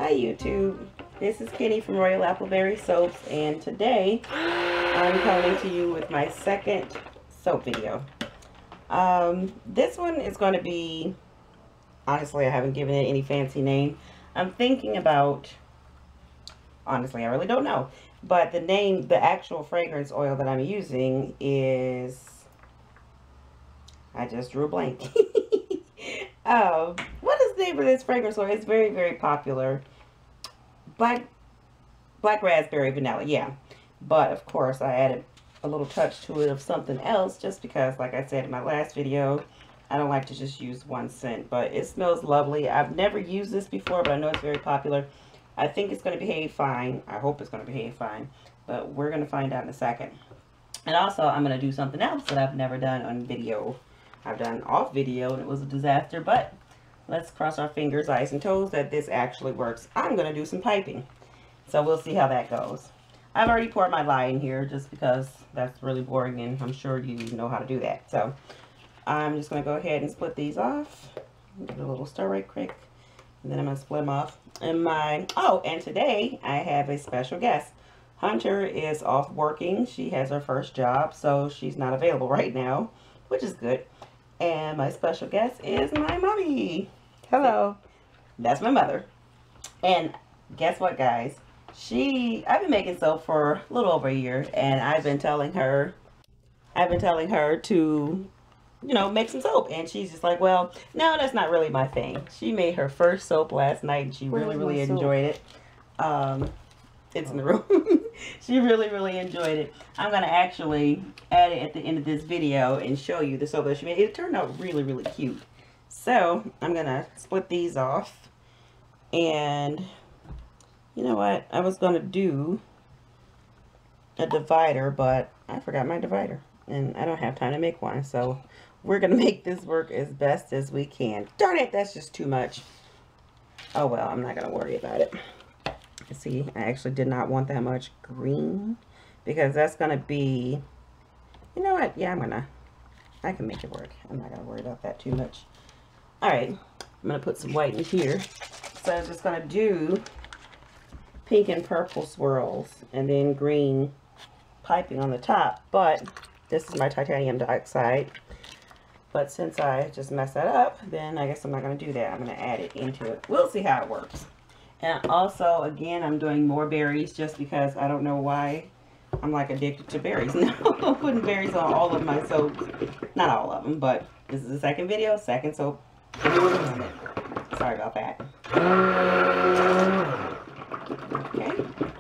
Hi YouTube, this is Kenny from Royal Appleberry Soaps, and today I'm coming to you with my second soap video. This one is going to be, honestly, I haven't given it any fancy name. I'm thinking about, honestly, I really don't know, but the name, the actual fragrance oil that I'm using is, I just drew a blank. What is the name of this fragrance oil? It's very, very popular. Black raspberry vanilla, yeah. But of course I added a little touch to it of something else just because, like I said in my last video, I don't like to just use one scent. But it smells lovely. I've never used this before, but I know it's very popular. I think it's going to behave fine. I hope it's going to behave fine. But we're going to find out in a second. And also I'm going to do something else that I've never done on video. I've done off video and it was a disaster, but let's cross our fingers, eyes, and toes that this actually works. I'm going to do some piping. So we'll see how that goes. I've already poured my lye in here just because that's really boring and I'm sure you know how to do that. So I'm just going to go ahead and split these off. Give it a little stir right quick. And then I'm going to split them off. And today I have a special guest. Hunter is off working. She has her first job, so she's not available right now, which is good. And my special guest is my mommy. Hello. That's my mother. And guess what, guys? I've been making soap for a little over a year, and I've been telling her to, you know, make some soap. And she's just like, well, no, that's not really my thing. She made her first soap last night, and she really enjoyed it. It's in the room. She really enjoyed it. I'm going to actually add it at the end of this video and show you the soap that she made. It turned out really cute. So I'm going to split these off. And you know what? I was going to do a divider, but I forgot my divider. And I don't have time to make one. So we're going to make this work as best as we can. Darn it, that's just too much. Oh well, I'm not going to worry about it. See, I actually did not want that much green because that's going to be, you know what, yeah, I can make it work. I'm not going to worry about that too much. Alright, I'm going to put some white in here. So I'm just going to do pink and purple swirls and then green piping on the top. But this is my titanium dioxide. But since I just messed that up, then I guess I'm not going to do that. I'm going to add it into it. We'll see how it works. And also, again, I'm doing more berries just because I don't know why I'm like addicted to berries now. I'm putting berries on all of my soaps. Not all of them, but this is the second video, second soap. Sorry about that. Okay,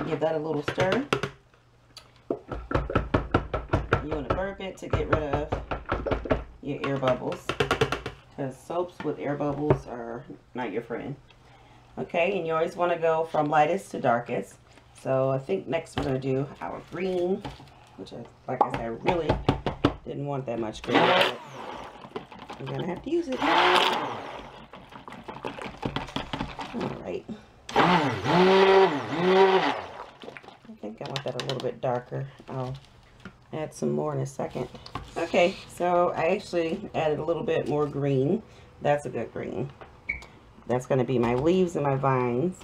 give that a little stir. You want to burp it to get rid of your air bubbles, because soaps with air bubbles are not your friend. Okay, and you always want to go from lightest to darkest. So I think next we're going to do our green, which, like I said, I really didn't want that much green. But I'm going to have to use it. Alright. I think I want that a little bit darker. I'll add some more in a second. Okay, so I actually added a little bit more green. That's a good green. That's going to be my leaves and my vines.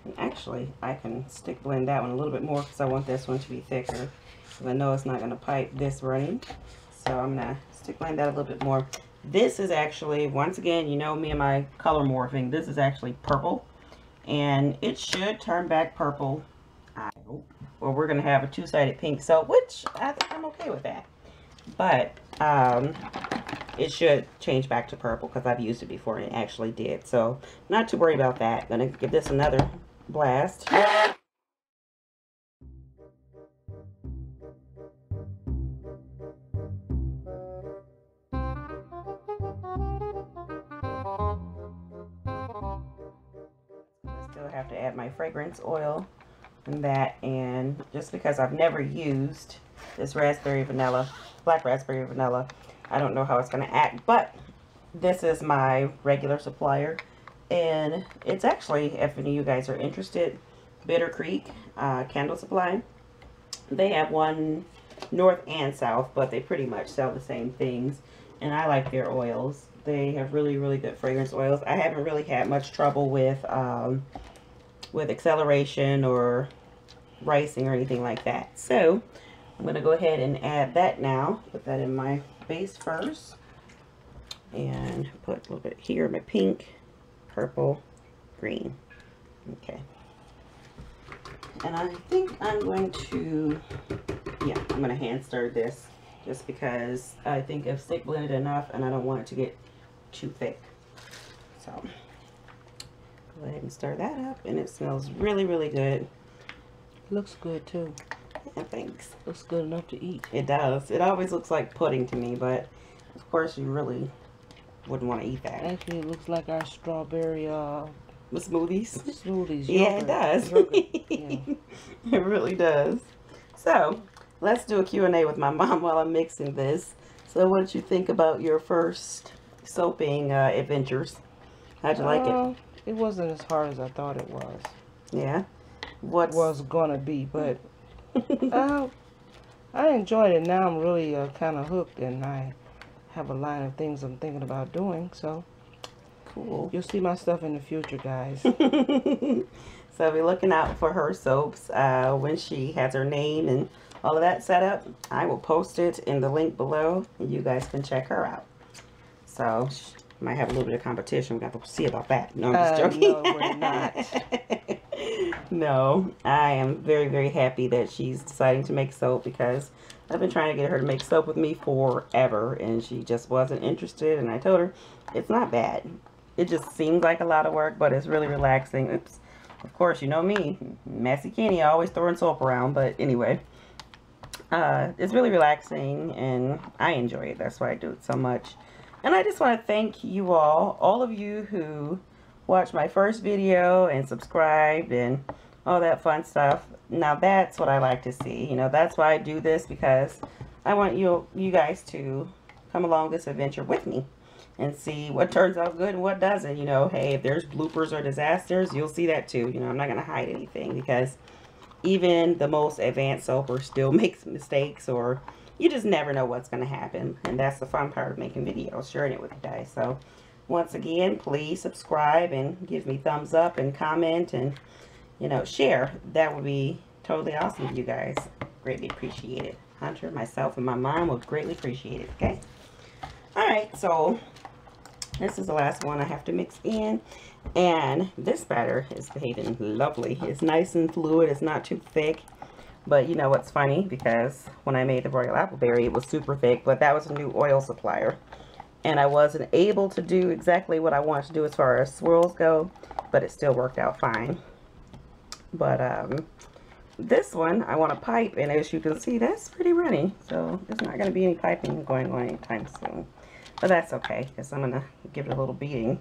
And actually, I can stick blend that one a little bit more because I want this one to be thicker. Because I know it's not going to pipe this running. So I'm going to stick blend that a little bit more. This is actually, once again, you know me and my color morphing. This is actually purple. And it should turn back purple. I hope. Well, we're going to have a two-sided pink soap, which I think I'm okay with that. But, it should change back to purple because I've used it before and it actually did. So, not to worry about that. Gonna give this another blast. Still have to add my fragrance oil and that, and just because I've never used this raspberry vanilla, black raspberry vanilla, I don't know how it's going to act, but this is my regular supplier, and it's actually, if any of you guys are interested, Bitter Creek Candle Supply. They have one north and south, but they pretty much sell the same things, and I like their oils. They have really good fragrance oils. I haven't really had much trouble with with acceleration or ricing or anything like that. So I'm going to go ahead and add that now. Put that in my base first. And put a little bit here, my pink, purple, green. Okay. And I think I'm going to, yeah, I'm going to hand stir this just because I think I've stick blended enough and I don't want it to get too thick. So go ahead and stir that up, and it smells really, really good. Looks good too. Yeah, thanks. Looks good enough to eat. It does. It always looks like pudding to me, but of course you really wouldn't want to eat that. Actually, it looks like our strawberry the smoothies. Smoothies. Yeah, it does. Yeah. It really does. So let's do a Q&A with my mom while I'm mixing this. So what did you think about your first soaping adventures? How'd you like it? It wasn't as hard as I thought it was. Yeah. What was gonna be, but I enjoyed it. Now I'm really kind of hooked, and I have a line of things I'm thinking about doing. So cool. You'll see my stuff in the future, guys. So be looking out for her soaps when she has her name and all of that set up. I will post it in the link below, and you guys can check her out. So might have a little bit of competition. We got to see about that. No, I'm just joking. No, we're not. No, I am very, very happy that she's deciding to make soap, because I've been trying to get her to make soap with me forever, and she just wasn't interested. And I told her it's not bad. It just seems like a lot of work, but it's really relaxing. Oops. Of course, you know me, Messy Kenny, always throwing soap around. But anyway, it's really relaxing, and I enjoy it. That's why I do it so much. And I just want to thank you all of you who watched my first video and subscribed and all that fun stuff. Now that's what I like to see. You know, that's why I do this, because I want you guys to come along this adventure with me and see what turns out good and what doesn't. You know, hey, if there's bloopers or disasters, you'll see that too. You know, I'm not going to hide anything, because even the most advanced soaper still makes mistakes, or you just never know what's going to happen. And that's the fun part of making videos, sharing it with you guys. So once again, please subscribe and give me thumbs up and comment and, you know, share. That would be totally awesome for you guys. Greatly appreciate it. Hunter, myself, and my mom would greatly appreciate it. Okay. Alright, so this is the last one I have to mix in. And this batter is behaving lovely. It's nice and fluid. It's not too thick. But you know what's funny? Because when I made the Royal Appleberry, it was super thick. But that was a new oil supplier. And I wasn't able to do exactly what I wanted to do as far as swirls go. But it still worked out fine. But this one, I want to pipe. And as you can see, that's pretty runny. So there's not going to be any piping going on anytime soon. But that's okay, because I'm going to give it a little beating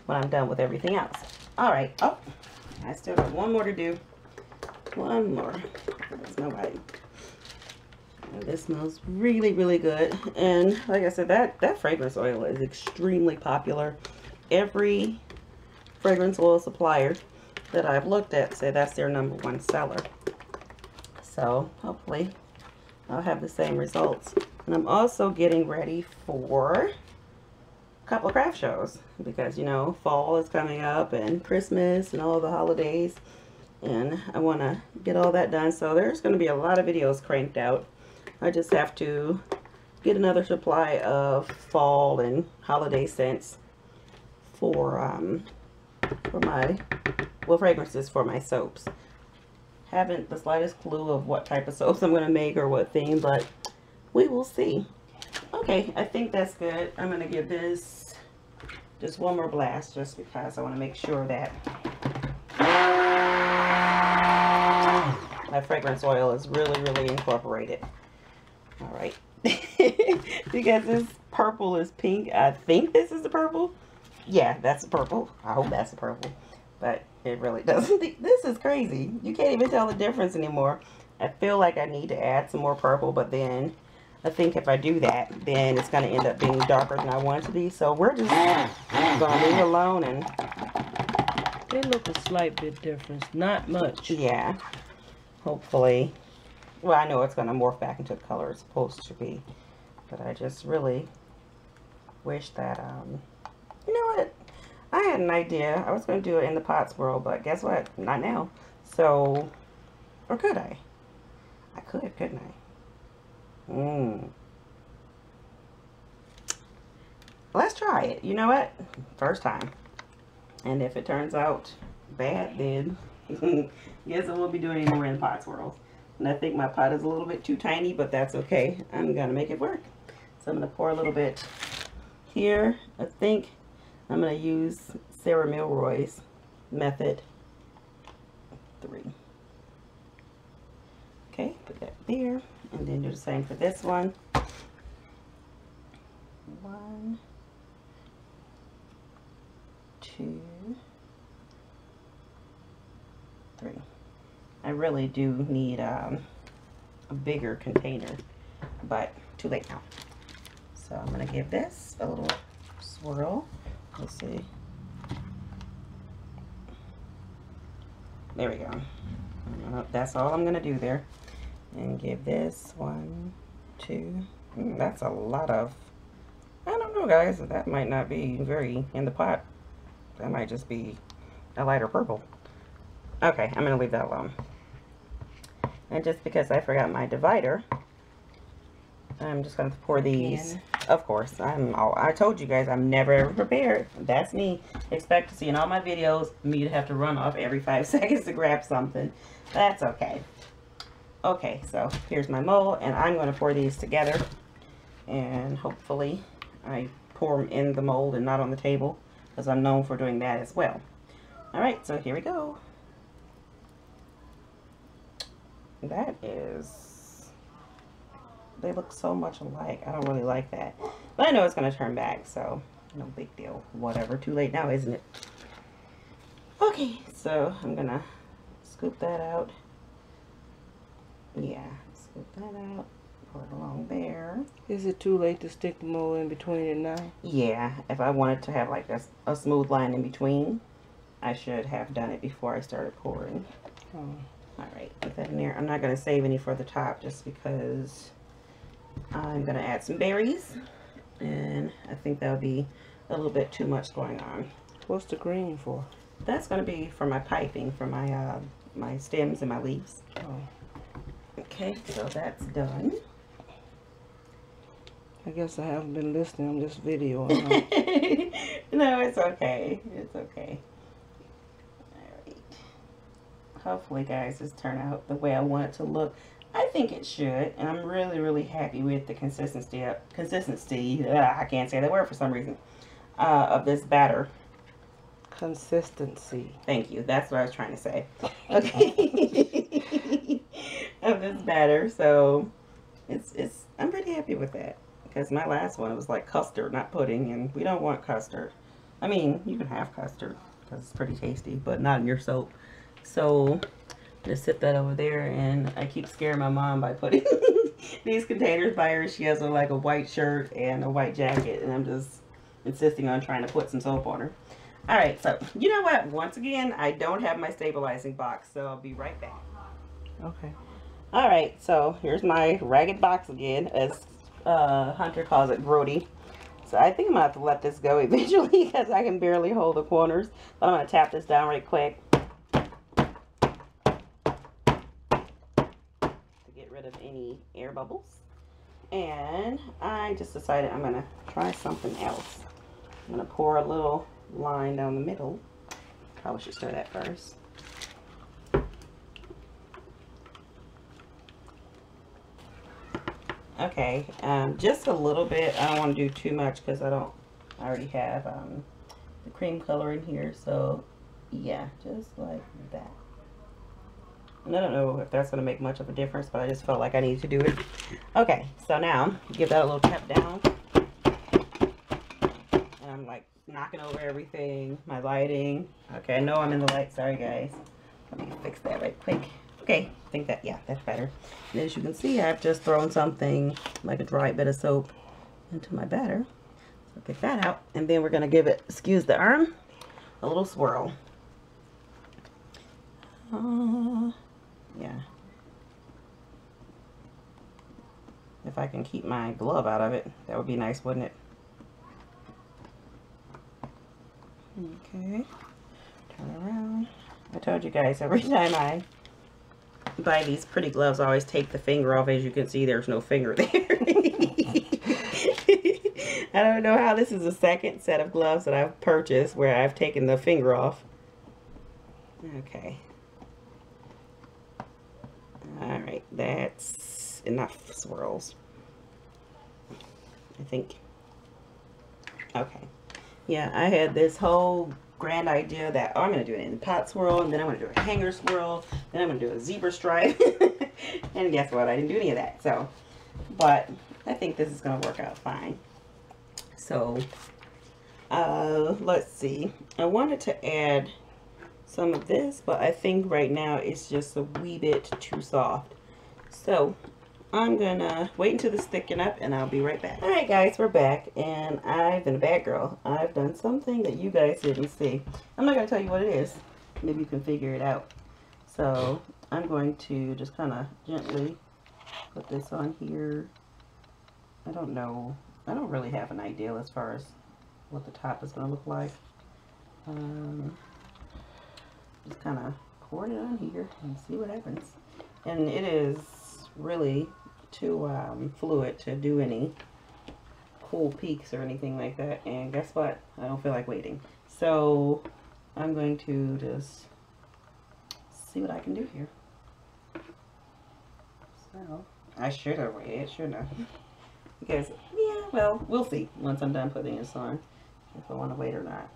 when I'm done with everything else. Alright. Oh, I still got one more to do. One more. There's nobody. And this smells really, really good. And like I said, that fragrance oil is extremely popular. Every fragrance oil supplier that I've looked at say that's their #1 seller. So hopefully I'll have the same results. And I'm also getting ready for a couple of craft shows, because you know, fall is coming up and Christmas and all the holidays, and I want to get all that done. So there's going to be a lot of videos cranked out. I just have to get another supply of fall and holiday scents for my, well, fragrances for my soaps. Haven't the slightest clue of what type of soaps I'm going to make or what theme, but we will see. Okay, I think that's good. I'm going to give this just one more blast, just because I want to make sure that my fragrance oil is really, really incorporated. All right. Because this purple is pink. I think this is the purple. Yeah, that's the purple. I hope that's the purple. But it really doesn't. This is crazy. You can't even tell the difference anymore. I feel like I need to add some more purple, but then I think if I do that, then it's going to end up being darker than I want it to be. So we're just going to leave it alone. And they look a slight bit different. Not much. Yeah. Hopefully. Well, I know it's going to morph back into the color it's supposed to be. But I just really wish that, you know what? I had an idea. I was going to do it in the pot swirl, but guess what? Not now. So, or could I? I could, couldn't I? Let's try it. You know what? First time. And if it turns out bad, then guess I won't be doing any more in the pot swirls. And I think my pot is a little bit too tiny, but that's okay. I'm going to make it work. So I'm going to pour a little bit here. I think I'm going to use Sarah Milroy's method 3. Okay, put that there. And then do the same for this one. 1, 2, 3. I really do need a bigger container, but too late now. So I'm going to give this a little swirl. Let's see. There we go. That's all I'm going to do there. And give this 1, 2. That's a lot of, I don't know, guys. That might not be very in the pot. That might just be a lighter purple. Okay, I'm going to leave that alone. And just because I forgot my divider, I'm just going to pour these. Of course, I told you guys I'm never ever prepared. That's me. Expect to see in all my videos me to have to run off every 5 seconds to grab something. That's okay. Okay, so here's my mold, and I'm going to pour these together. And hopefully I pour them in the mold and not on the table, because I'm known for doing that as well. Alright, so here we go. That is, they look so much alike. I don't really like that. But I know it's going to turn back, so no big deal. Whatever. Too late now, isn't it? Okay, so I'm going to scoop that out. Yeah, scoop that out. Pour it along there. Is it too late to stick the mold in between it now? Yeah, if I wanted to have like a smooth line in between, I should have done it before I started pouring. Oh. Alright, put that in there. I'm not going to save any for the top just because I'm going to add some berries. And I think that'll be a little bit too much going on. What's the green for? That's going to be for my piping, for my my stems and my leaves. Oh. Okay, so that's done. I guess I haven't been listening. I'm just videoing. Huh? No, it's okay. It's okay. Alright. Hopefully, guys, this turn out the way I want it to look. I think it should, and I'm really, really happy with the consistency. I can't say that word for some reason. Of this batter. Consistency. Thank you. That's what I was trying to say. Okay. Of this batter, so I'm pretty happy with that, because my last one was like custard, not pudding, and we don't want custard. I mean, you can have custard because it's pretty tasty, but not in your soap. So just sit that over there, and I keep scaring my mom by putting these containers by her. She has like a white shirt and a white jacket, and I'm just insisting on trying to put some soap on her. Alright, so you know what? Once again, I don't have my stabilizing box, so I'll be right back. Okay. Alright, so here's my ragged box again, as Hunter calls it, Brody. So I think I'm going to have to let this go eventually because I can barely hold the corners. But I'm going to tap this down right quick to get rid of any air bubbles. And I just decided I'm going to try something else. I'm going to pour a little line down the middle. Probably should stir that first. Okay, just a little bit. I don't want to do too much because I already have the cream color in here. So yeah, just like that. And I don't know if that's going to make much of a difference, but I just felt like I needed to do it. Okay, so now give that a little tap down. And I'm like knocking over everything, my lighting. Okay, I know I'm in the light. Sorry, guys. Let me fix that right quick. Okay, I think that, yeah, that's better. And as you can see, I've just thrown something like a dry bit of soap into my batter. So pick that out. And then we're going to give it, excuse the arm, a little swirl. Yeah. If I can keep my glove out of it, that would be nice, wouldn't it? Okay. Turn around. I told you guys, every time I buy these pretty gloves, I always take the finger off. As you can see, there's no finger there. I don't know how this is the second set of gloves that I've purchased where I've taken the finger off. Okay. Alright, that's enough swirls, I think. Okay. Yeah, I had this whole grand idea that, oh, I'm going to do it in pot swirl, and then I'm going to do a hanger swirl, then I'm going to do a zebra stripe. And guess what? I didn't do any of that. So, but I think this is going to work out fine. So, let's see. I wanted to add some of this, but I think right now it's just a wee bit too soft. So I'm gonna wait until this thicken up and I'll be right back. Alright guys, we're back, and I've been a bad girl. I've done something that you guys didn't see. I'm not gonna tell you what it is. Maybe you can figure it out. So I'm going to just kind of gently put this on here. I don't know. I don't really have an idea as far as what the top is gonna look like. Just kind of pour it on here and see what happens. And it is really too fluid to do any cool peaks or anything like that. And guess what? I don't feel like waiting. So I'm going to just see what I can do here. So I should have waited, shouldn't I? Because, yeah, well, we'll see once I'm done putting this on, if I want to wait or not.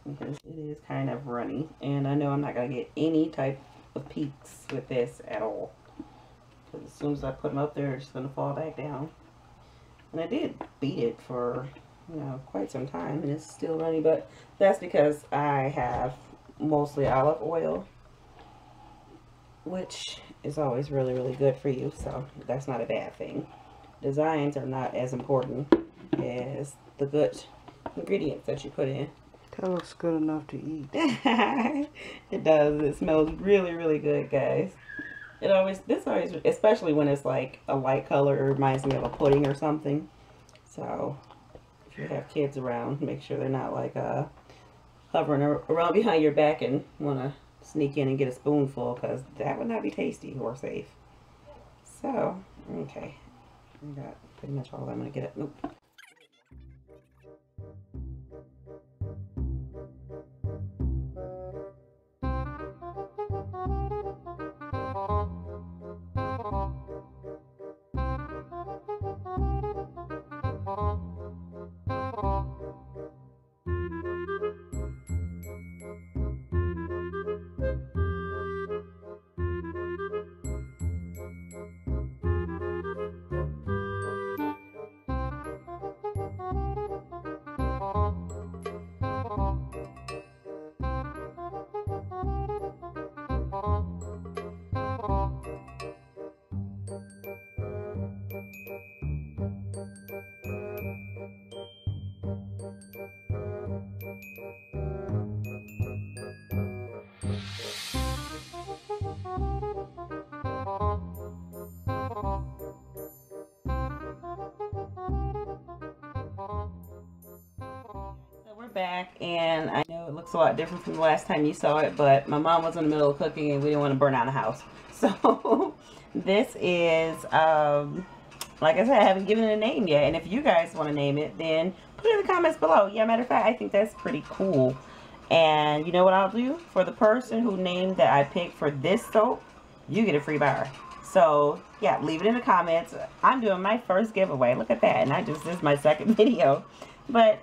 Because it is kind of runny, and I know I'm not going to get any type of peaks with this at all. Because as soon as I put them up there, it's just going to fall back down. And I did beat it for, you know, quite some time, and it's still runny, but that's because I have mostly olive oil, which is always really, really good for you, so that's not a bad thing. Designs are not as important as the good ingredients that you put in. That looks good enough to eat. It does. It smells really, really good, guys. This always, especially when it's like a light color, it reminds me of a pudding or something. So, if you have kids around, make sure they're not like hovering around behind your back and want to sneak in and get a spoonful, because that would not be tasty or safe. So, okay. I got pretty much all I'm going to get. Nope. Back, and I know it looks a lot different from the last time you saw it, but my mom was in the middle of cooking and we didn't want to burn out the house. So this is like I said, I haven't given it a name yet, and if you guys want to name it, then put it in the comments below. Yeah, matter of fact, I think that's pretty cool. And you know what I'll do? For the person who named that I picked for this soap, you get a free bar. So yeah, leave it in the comments. I'm doing my first giveaway. Look at that. And this is my second video, but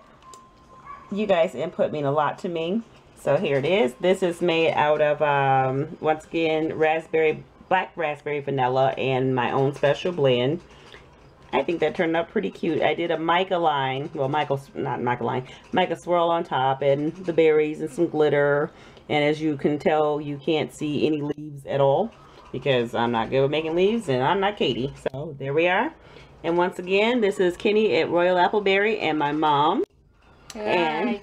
you guys input mean a lot to me. So here it is. This is made out of once again black raspberry vanilla and my own special blend. I think that turned out pretty cute. I did a mica line, well, mica swirl on top, and the berries and some glitter. And as you can tell, you can't see any leaves at all because I'm not good with making leaves and I'm not Katie. So there we are. And once again, this is Kenny at Royal Appleberry and my mom. And,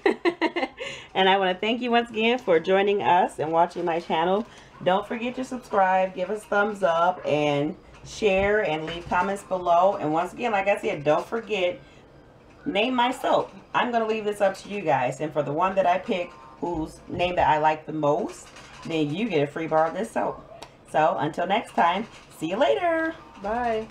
and I want to thank you once again for joining us and watching my channel. Don't forget to subscribe, give us a thumbs up, and share and leave comments below. And once again, like I said, don't forget, name my soap. I'm going to leave this up to you guys. And for the one that I pick, whose name that I like the most, then you get a free bar of this soap. So until next time, see you later. Bye.